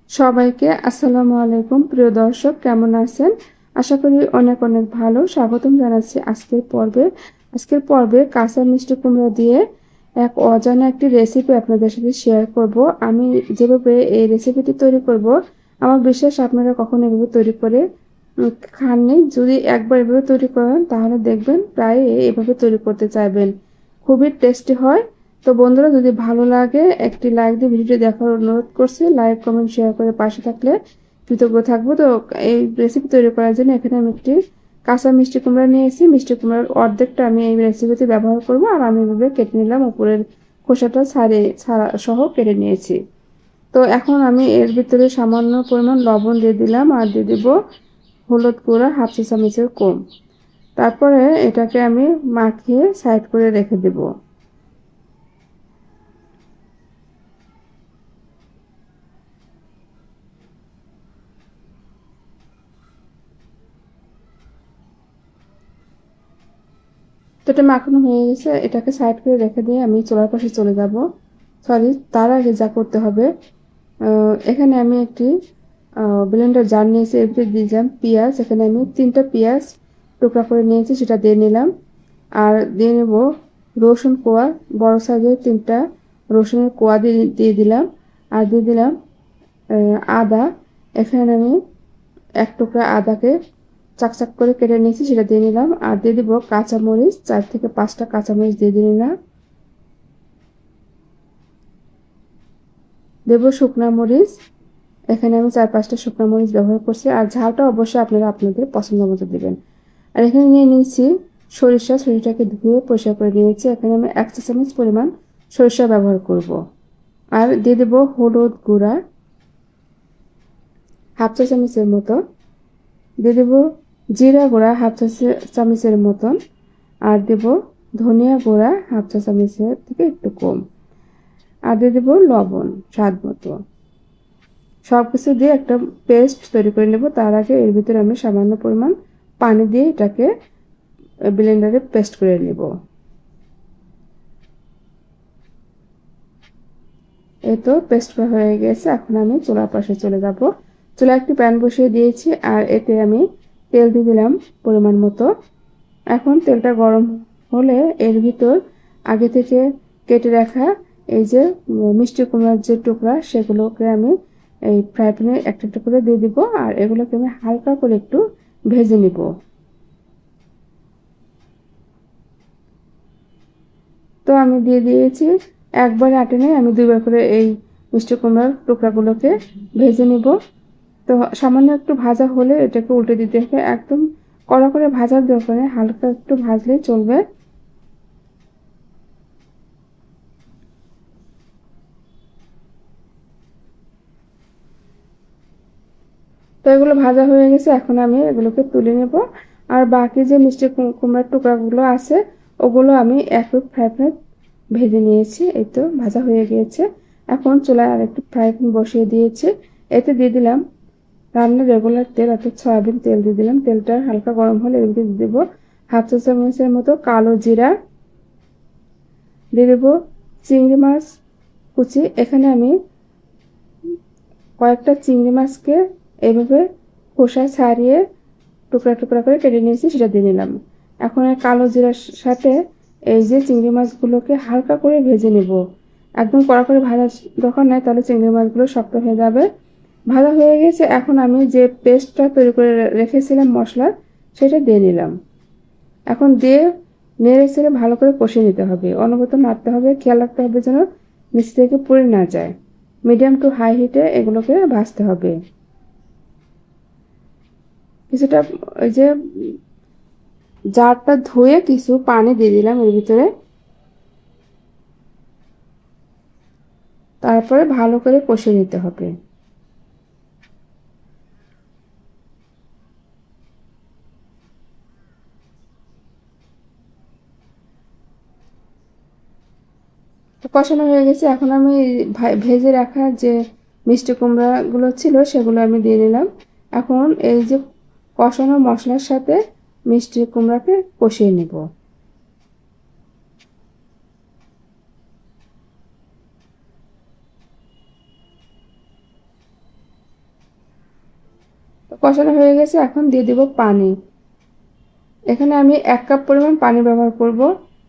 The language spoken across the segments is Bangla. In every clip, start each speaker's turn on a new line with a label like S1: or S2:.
S1: সবাইকে আসসালামু আলাইকুম। প্রিয় দর্শক, কেমন আছেন? আশা করি অনেক অনেক ভালো। স্বাগতম জানাচ্ছি আজকের পর্বে কাঁচা মিষ্টি কুমড়া দিয়ে এক অজানা একটি রেসিপি আপনাদের সাথে শেয়ার করব। আমি যেভাবে এই রেসিপিটি তৈরি করব, আমার বিশ্বাস আপনারা কখনো এভাবে তৈরি করে খাননি। যদি একবার এভাবে তৈরি করেন তাহলে দেখবেন প্রায় এভাবে তৈরি করতে চাইবেন। খুবই টেস্টি হয়। তো বন্ধুরা, যদি ভালো লাগে একটি লাইক দিয়ে ভিডিওটি দেখার অনুরোধ করছি। লাইক কমেন্ট শেয়ার করে পাশে থাকলে কৃতজ্ঞ থাকবো। তো এই রেসিপি তৈরি করার জন্য এখানে আমি একটি কাঁচা মিষ্টি কুমড়া নিয়েছি। মিষ্টি কুমড়ার অর্ধেকটা আমি এই রেসিপিতে ব্যবহার করব, আর আমি এভাবে কেটে নিলাম, উপরের খোসাটা ছাড়া সহ কেটে নিয়েছি। তো এখন আমি এর ভিতরে সামান্য পরিমাণ লবণ দিয়ে দিলাম, আর দিয়ে দিব হলুদ গুঁড়া হাফ চা চামচের কম। তারপরে এটাকে আমি মাখিয়ে সাইড করে রেখে দেবো। তো এটা মাখানো হয়ে গেছে, এটাকে সাইড করে রেখে দিয়ে আমি চুলার পাশে চলে যাব। সরি, তার আগে যা করতে হবে, এখানে আমি একটি ব্লেন্ডার জার নিয়েছি। এর ভিতরে দিয়ে দিলাম পেঁয়াজ। এখানে আমি 3টা পেঁয়াজ টুকরা করে নিয়েছি, সেটা দিয়ে নিলাম। আর দিয়ে নেব রসুন কোয়া, বড় সাইজের 3টা রসুনের কোয়া দিয়ে দিলাম। আর দিয়ে দিলাম আদা। এখানে আমি এক টুকরা আদাকে চাকচাক করে কেটে নিয়েছি, সেটা দিয়ে নিলাম। আর দিয়ে দিব কাঁচামরিচ, 4 থেকে 5টা কাঁচামরিচ দিয়ে নিলাম। দেব শুকনা মরিচ। এখানে আমি 4-5টা শুকনা মরিচ ব্যবহার করছি। আর ঝালটা অবশ্যই আপনারা আপনাদের পছন্দ মতো দেবেন। আর এখানে নিয়ে নিয়েছি সরিষাটাকে ধুয়ে পরিষ্কার করে নিয়েছি। এখানে আমি 1 চা চামচ পরিমাণ সরিষা ব্যবহার করব। আর দিয়ে দেব হলুদ গুঁড়া হাফ চা চামচের মতো। দিয়ে দেব জিরা গুঁড়া হাফ চা চামচের মতন। আর দেব ধনিয়া গুঁড়া হাফ চা চামচের থেকে একটু কম। আর দিয়ে দেব লবণ স্বাদ মতো। সব কিছু দিয়ে একটা পেস্ট তৈরি করে নেব। তার আগে এর ভিতরে আমি সামান্য পরিমাণ পানি দিয়ে এটাকে ব্লেন্ডারে পেস্ট করে নেব। এই তো পেস্ট করা হয়ে গেছে। এখন আমি চুলার পাশে চলে যাব। চুলা একটি প্যান বসিয়ে দিয়েছি, আর এতে আমি তেল দিয়ে দিলাম পরিমাণ মতো। এখন তেলটা গরম হলে এর ভিতর আগে থেকে কেটে রাখা এই যে মিষ্টি কুমড়ার যে টুকরা, সেগুলোকে আমি এই ফ্রাই প্যানে একটা একটা করে দিয়ে দিব। আর এগুলোকে আমি হালকা করে একটু ভেজে নিব। তো আমি দিয়ে দিয়েছি, একবারে আটে নেই, আমি 2বার করে এই মিষ্টি কুমড়ার টুকরাগুলোকে ভেজে নিব। তো সামান্য একটু ভাজা হলে এটাকে উল্টে দিতে হবে। একদম কড়া করে ভাজার দরকার নেই, হালকা একটু ভাজলেই চলবে। তো এগুলো ভাজা হয়ে গেছে, এখন আমি এগুলোকে তুলে নেব। আর বাকি যে মিষ্টি কুমড়ার টুকরাগুলো আছে, ওগুলো আমি একটু ফ্রাই প্যানে ভেজে নিয়েছি। এই তো ভাজা হয়ে গিয়েছে। এখন চুলায় আর একটু ফ্রাই প্যান বসিয়ে দিয়েছি। এতে দিয়ে দিলাম রান্নার রেগুলার তেল, অর্থাৎ সয়াবিন তেল দিয়ে দিলাম। তেলটা হালকা গরম হলে এর মধ্যে দিয়ে দেবো হাফ চা চামচের মতো কালো জিরা। দিয়ে দেবো চিংড়ি মাছ কুচি। এখানে আমি কয়েকটা চিংড়ি মাছকে এইভাবে খোসা ছাড়িয়ে টুকরা টুকরা করে কেটে নিয়েছি, সেটা দিয়ে নিলাম। এখন এই কালো জিরার সাথে এই যে চিংড়ি মাছগুলোকে হালকা করে ভেজে নেব। একদম কড়া করে ভাজার দরকার নাই, তাহলে চিংড়ি মাছগুলো শক্ত হয়ে যাবে। ভাজা হয়ে গেছে, এখন আমি যে পেস্টটা তৈরি করে রেখেছিলাম মশলার, সেটা দিয়ে নিলাম। এখন দিয়ে নেড়ে চেড়ে ভালো করে কষিয়ে নিতে হবে, অনবরত নাড়তে হবে, খেয়াল রাখতে হবে যেন নিচ থেকে পুড়ে না যায়। মিডিয়াম টু হাই হিটে এগুলোকে ভাজতে হবে। কিছুটা ওই যে জারটা ধুয়ে কিছু পানি দিয়ে দিলাম এর ভিতরে। তারপরে ভালো করে কষিয়ে নিতে হবে। তো কষানো হয়ে গেছে, এখন আমি ভেজে রাখা যে মিষ্টি কুমড়াগুলো ছিল সেগুলো আমি দিয়ে নিলাম। এখন এই যে কষানো মশলার সাথে মিষ্টি কুমড়াকে কষিয়ে নেব। তো কষানো হয়ে গেছে, এখন দিয়ে দিব পানি। এখানে আমি 1 কাপ পরিমাণ পানি ব্যবহার করব।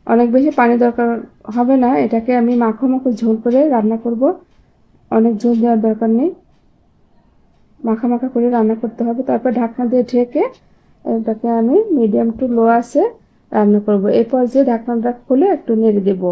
S1: অনেক বেশি পানি দরকার হবে না, এটাকে আমি মাখো মাখো ঝোল করে রান্না করব। অনেক ঝোল দেওয়ার দরকার নেই, মাখা মাখা করে রান্না করতে হবে। তারপর ঢাকনা দিয়ে ঢেকে এটাকে আমি মিডিয়াম টু লো আছে রান্না করব। এই পর্যায়ে ঢাকনাটা খুলে একটু নেড়ে দেব।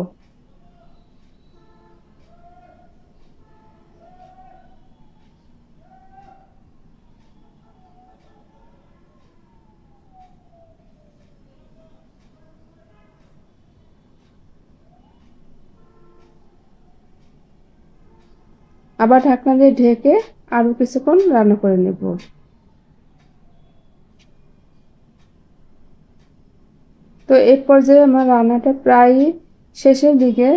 S1: আবার ঢাকনা দিয়ে ঢেকে আরো কিছুক্ষণ রান্না করে নেব। তো এই পর্যায়ে আমার রান্নাটা প্রায় শেষের দিকে।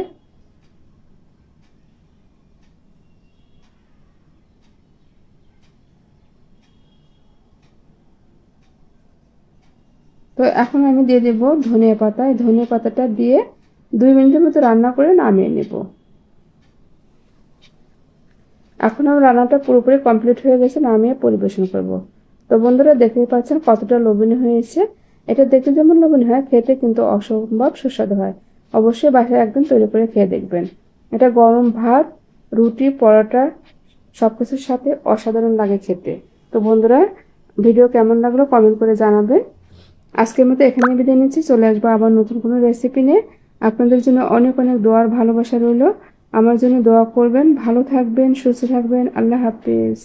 S1: তো এখন আমি দিয়ে দেব ধনিয়া পাতা। এই ধনিয়া পাতাটা দিয়ে 2 মিনিটের মতো রান্না করে নামিয়ে নেব। এখন আমার রান্নাটা পুরোপুরি কমপ্লিট হয়ে গেছে, নামিয়ে পরিবেশন করব। তো বন্ধুরা দেখতেই পাচ্ছেন কতটা লোভনীয় হয়েছে। এটা দেখতে যেমন লোভনীয় হয়, খেতে কিন্তু অসম্ভব সুস্বাদু হয়। অবশ্যই বাসায় একদিন তৈরি করে খেয়ে দেখবেন। এটা গরম ভাত, রুটি, পরোটা সবকিছুর সাথে অসাধারণ লাগে খেতে। তো বন্ধুরা, ভিডিও কেমন লাগলো কমেন্ট করে জানাবেন। আজকের মতো এখানে বিদায় নিচ্ছি, চলে আসবো আবার নতুন কোনো রেসিপি নিয়ে। আপনাদের জন্য অনেক অনেক দোয়ার ভালোবাসা রইল। আমার জন্য দোয়া করবেন। ভালো থাকবেন, সুস্থ থাকবেন। আল্লাহ হাফিজ।